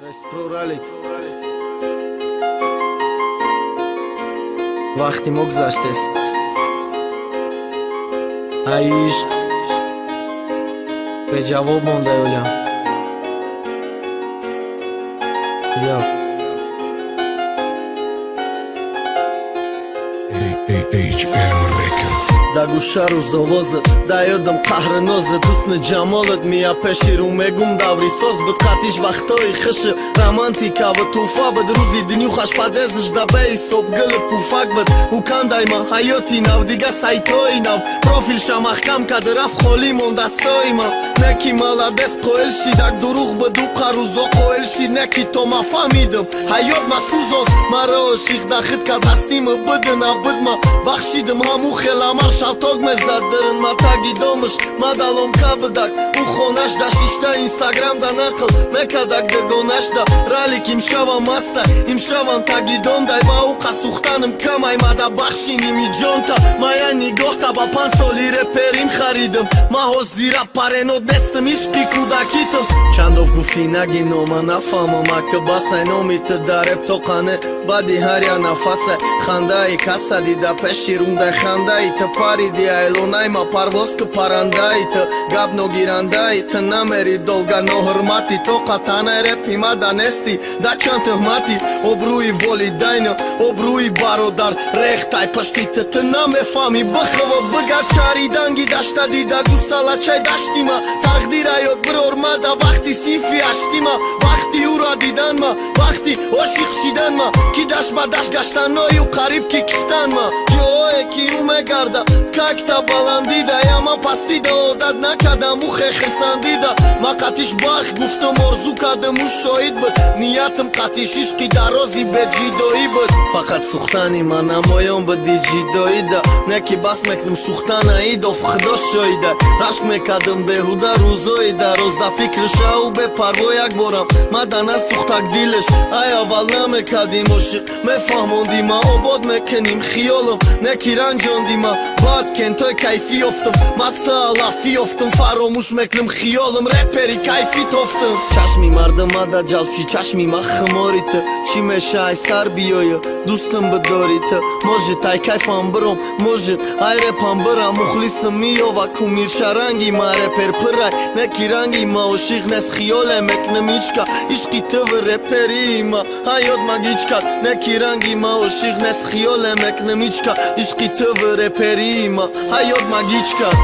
Resproralik вақти мо гузаштест ай ишқ беҷавоб мондаёлям я HM Records. да гӯшару зовозат да ёдам қаҳри нозат ҳусни ҷамолат мия пеши рӯ мегум даври соз буд қатиш вақтҳои хиши романтика буд туҳфа буд рӯзи диню хашпадезиш да беҳисоб гили пуфак буд ӯ кандайма ҳаёти нав дига сайтҳои нав профилша маҳкам кад рафт холӣ мон дастои ман неки маладес қоил шидак дурӯғ буд ӯ қарӯзо қоил шид неки то ма фаҳмидам ҳаёт ма сӯзон маро ошиқ дахид кад ҳастима бидина бидма бахшидам ҳамӯ хеламар шалток мезад дырин ма таги домаш ма далом ка бидак ӯ хонаш да шишта инстаграм да нақл мекадак дагонаш да ралик имшавам маста имшавам таги дондай ма ӯ қасухтаным камай ма да бахшиними ҷонта мая нигоҳта ба 5 соли реперим харидам ма ҳозира паренод нестам ишқи кӯдакитам чандов гуфтӣ наги нома нафаҳмам ака басай номи ты да реп то қане баъди ҳар я нафасе хандаи каса дида пеши румдай хандаи ты париди айлонай ма парвоз ки парандаи ты гап ногирандаи ты намери долга ноҳурмати то қатанай репи ма да нести да чанд тӯҳмати обрӯи волидайна обрӯи бародар рехтай пашти ты намефаҳмӣ бихаво бигар чариданги дашта дида гусалачай даштима тақдира ёд бирор ма да вақти синфи аштима вақти ӯра диданма вақти ошиқ шиданма ки дашт ба дашт гаштаною қариб ки киштанма ҷое ки ӯ мегарда какта баландида яма пастида одат накадам ӯ хехирсандида ма қатиш бах гуфтам орзу кардам ӯ шоид буд ниятам қатиш ишқи дарози беҷидоӣ буд фақат сухтани ма намоён буди ҷидоида неки бас мекунам сухтана идов худо шоида рашк мекардам беҳуда рӯзоида роз да фикриша ӯ бепарво як борам ма да насухтак дилаш ай аввал намекардим ошиқ мефаҳмондима обод мекуним хиёлам неки ранҷондима баъд кентой кайфӣ ёфтам маста лафӣ ёфтам фаромӯш мекунам хиёлам репери кайфӣ тофтам чашми мардама да ҷалбши чашми ма химори ты чӣ меша ай сар биёя дӯстам бидори ты может ай кайфам биром может ай репам бирам мухлисам миёва кумирша ранги ма репер пирай неки ранги ма ошиқ нест хиёле мекунам ичка ишқи ты ви репери ма ҳаёт ма гич кад неки ранги ма ошиқ нест хиёле мекунам ичка ишқи ты ви репери ма ҳаёт ма гич кад